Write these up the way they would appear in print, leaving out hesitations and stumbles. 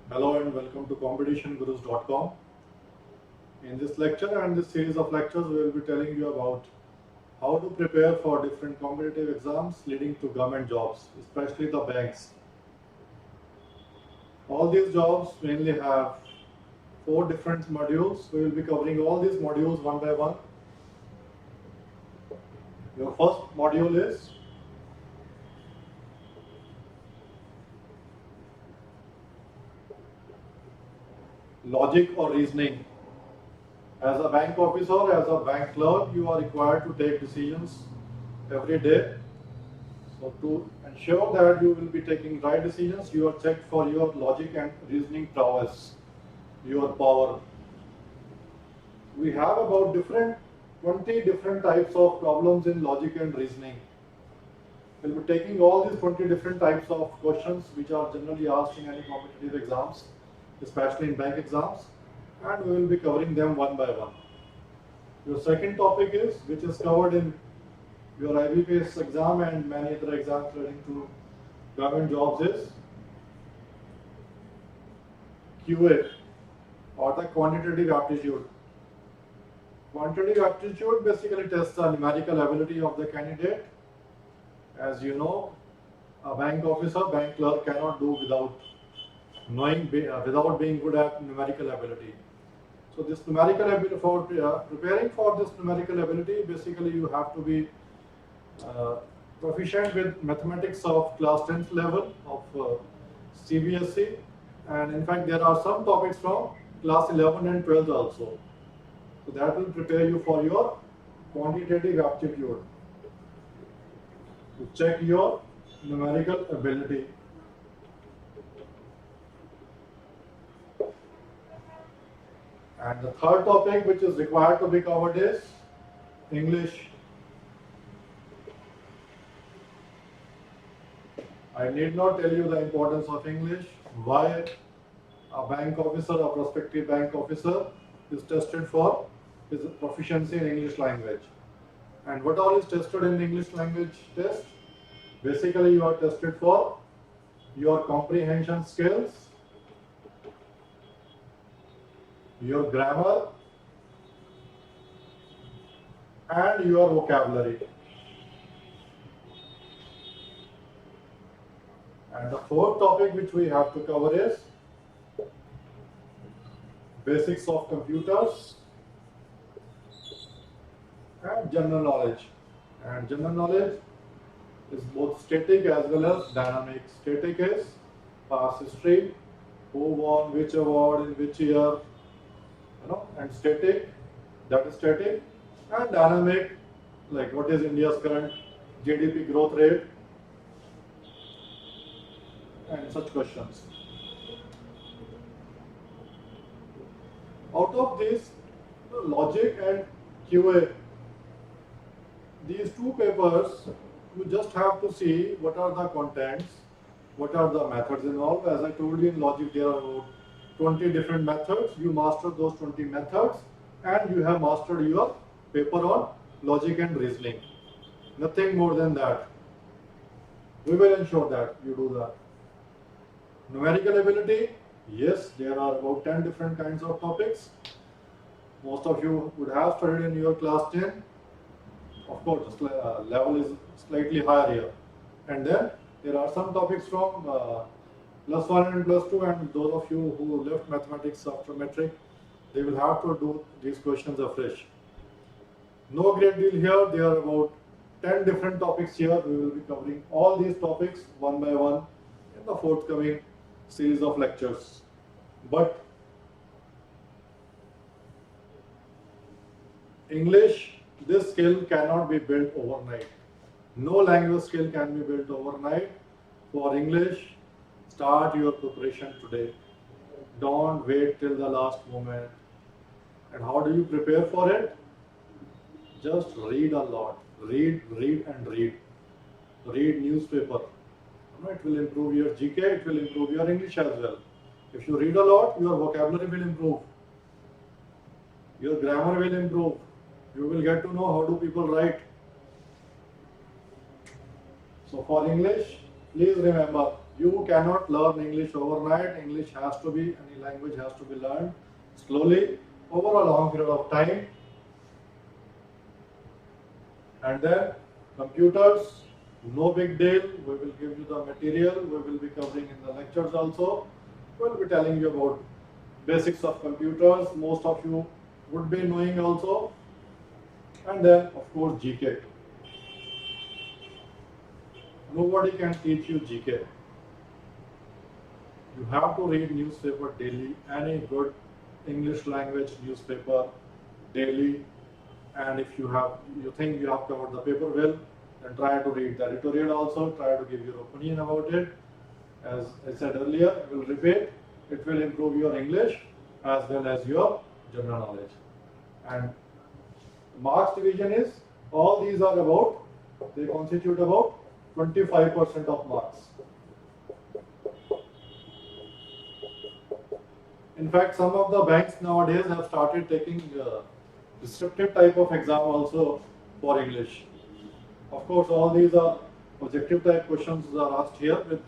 Hello and welcome to competitiongurus.com. In this lecture and this series of lectures, we will be telling you about how to prepare for different competitive exams leading to government jobs, especially the banks. All these jobs mainly have four different modules. We will be covering all these modules one by one. Your first module is logic or reasoning. As a bank officer, as a bank clerk, you are required to take decisions every day. So to ensure that you will be taking right decisions, you are checked for your logic and reasoning prowess, your power. We have about 20 different types of problems in logic and reasoning. We'll be taking all these 20 different types of questions which are generally asked in any competitive exams, especially in bank exams, and we will be covering them one by one. Your second topic is, which is covered in your IBPS exam and many other exams relating to government jobs, is QA or the quantitative aptitude. Quantitative aptitude basically tests the numerical ability of the candidate. As you know, a bank officer, bank clerk cannot do without without being good at numerical ability. So this numerical ability, for preparing for this numerical ability, basically you have to be proficient with mathematics of class 10th level of CBSE, and in fact there are some topics from class 11 and 12 also. So that will prepare you for your quantitative aptitude to check your numerical ability. And the third topic which is required to be covered is English. I need not tell you the importance of English, why a bank officer, a prospective bank officer is tested for his proficiency in English language. And what all is tested in English language test? Basically, you are tested for your comprehension skills, your grammar, and your vocabulary. And the fourth topic which we have to cover is basics of computers and general knowledge. And general knowledge is both static as well as dynamic. Static is past history, who won which award in which year, and static, that is static, and dynamic, like what is India's current GDP growth rate, and such questions. Out of this, logic and QA, these two papers, you just have to see what are the contents, what are the methods involved. As I told you, in logic there are about 20 different methods. You master those 20 methods and you have mastered your paper on logic and reasoning. Nothing more than that. We will ensure that you do that. Numerical ability, yes, there are about 10 different kinds of topics. Most of you would have studied in your class 10. Of course, the level is slightly higher here. And then there are some topics from plus 1 and plus 2, and those of you who left mathematics after metric, they will have to do these questions afresh. No great deal here. There are about 10 different topics here. We will be covering all these topics one by one in the forthcoming series of lectures. But English, this skill cannot be built overnight. No language skill can be built overnight. For English, start your preparation today. Don't wait till the last moment. And how do you prepare for it? Just read a lot. Read, and read. Read newspaper. It will improve your GK, it will improve your English as well. If you read a lot, your vocabulary will improve. Your grammar will improve. You will get to know how do people write. So for English, please remember, You cannot learn English overnight. English has to be, any language has to be learned slowly over a long period of time. And then computers, no big deal. We will give you the material. We will be covering in the lectures also. We will be telling you about basics of computers. Most of you would be knowing also. And then of course GK. Nobody can teach you GK. You have to read newspaper daily, any good English language newspaper daily. And if you think you have covered the paper well, then try to read the editorial also, try to give your opinion about it. As I said earlier, I will repeat, it will improve your English as well as your general knowledge. And marks division is, all these are about, they constitute about 25% of marks. In fact, some of the banks nowadays have started taking descriptive type of exam also for English. Of course, all these are objective type questions are asked here with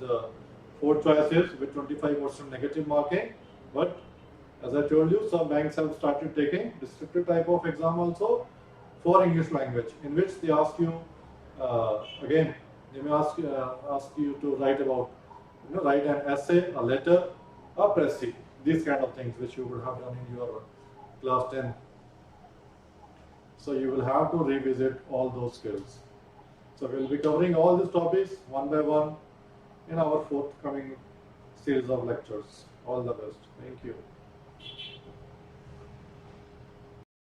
4 choices with 25% negative marking. But as I told you, some banks have started taking descriptive type of exam also for English language, in which they ask you again. They may ask you to write about, write an essay, a letter, a précis, these kind of things which you would have done in your class 10. So you will have to revisit all those skills. So we will be covering all these topics one by one in our forthcoming series of lectures. All the best. Thank you.